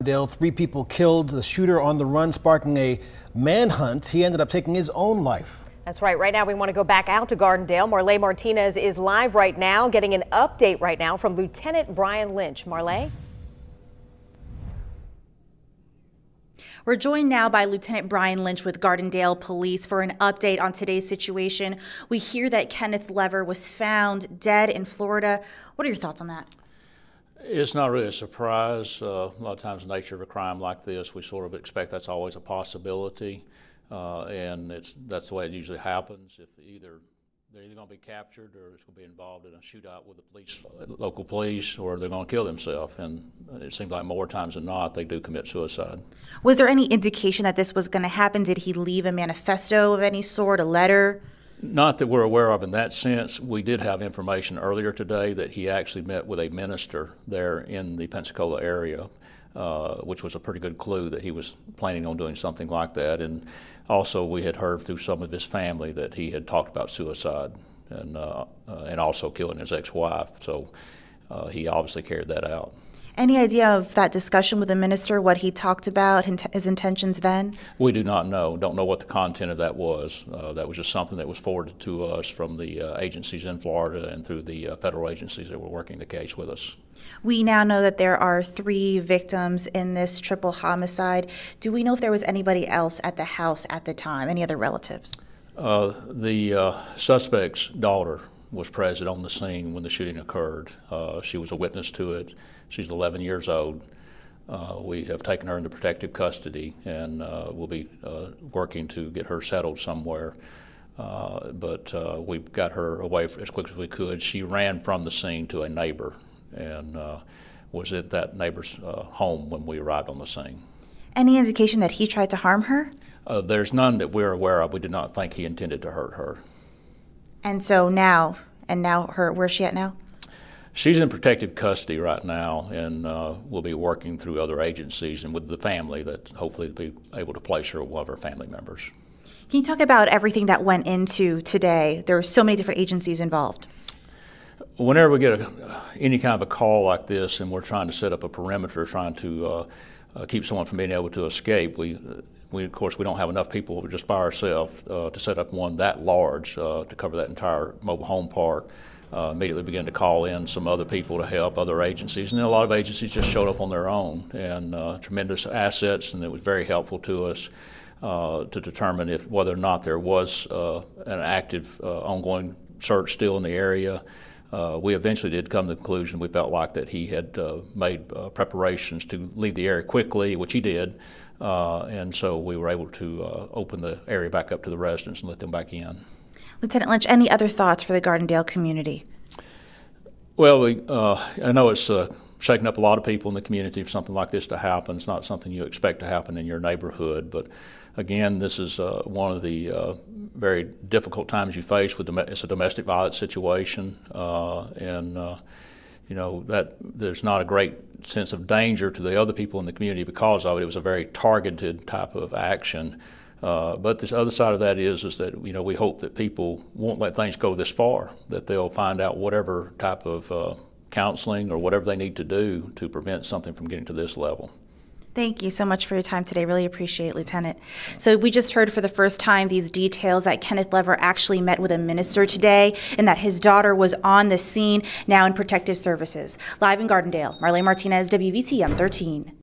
Dale, 3 people killed, the shooter on the run sparking a manhunt. He ended up taking his own life. That's right. Right now we want to go back out to Gardendale. Marley Martinez is live right now, getting an update right now from Lieutenant Brian Lynch. Marley? We're joined now by Lieutenant Brian Lynch with Gardendale Police for an update on today's situation. We hear that Kenneth Lever was found dead in Florida. What are your thoughts on that? It's not really a surprise. A lot of times, the nature of a crime like this, we sort of expect that's always a possibility, and that's the way it usually happens. If they're either going to be captured, or it's going to be involved in a shootout with the local police, or they're going to kill themselves. And it seems like more times than not, they do commit suicide. Was there any indication that this was going to happen? Did he leave a manifesto of any sort, a letter? Not that we're aware of in that sense. We did have information earlier today that he actually met with a minister there in the Pensacola area, which was a pretty good clue that he was planning on doing something like that. And also we had heard through some of his family that he had talked about suicide and also killing his ex-wife. So he obviously carried that out. Any idea of that discussion with the minister, what he talked about, his intentions then? We do not know. Don't know what the content of that was. That was just something that was forwarded to us from the agencies in Florida and through the federal agencies that were working the case with us. We now know that there are 3 victims in this triple homicide. Do we know if there was anybody else at the house at the time, any other relatives? The suspect's daughter was present on the scene when the shooting occurred. She was a witness to it. She's 11 years old. We have taken her into protective custody, and we'll be working to get her settled somewhere. But we got her away as quick as we could. She ran from the scene to a neighbor and was at that neighbor's home when we arrived on the scene. Any indication that he tried to harm her? There's none that we're aware of. We did not think he intended to hurt her. And so now where's she at now? She's in protective custody right now, and we'll be working through other agencies and with the family that hopefully be able to place her with one of her family members. Can you talk about everything that went into today? There were so many different agencies involved. Whenever we get any kind of a call like this and we're trying to set up a perimeter, trying to keep someone from being able to escape, we of course, we don't have enough people just by ourselves to set up one that large to cover that entire mobile home park. Immediately began to call in some other people to help, other agencies, and then a lot of agencies just showed up on their own, and tremendous assets, and it was very helpful to us to determine whether or not there was an active ongoing search still in the area. We eventually did come to the conclusion we felt like that he had made preparations to leave the area quickly, which he did, and so we were able to open the area back up to the residents and let them back in. Lieutenant Lynch, any other thoughts for the Gardendale community? Well, I know it's shaking up a lot of people in the community for something like this to happen. It's not something you expect to happen in your neighborhood, but again, this is one of the very difficult times you face with it's a domestic violence situation, and you know that there's not a great sense of danger to the other people in the community because of it. It was a very targeted type of action. But the other side of that is that we hope that people won't let things go this far, that they'll find out whatever type of counseling or whatever they need to do to prevent something from getting to this level. Thank you so much for your time today. Really appreciate it, Lieutenant. So we just heard for the first time these details that Kenneth Lever actually met with a minister today and that his daughter was on the scene now in protective services. Live in Gardendale, Marley Martinez, WVTM 13.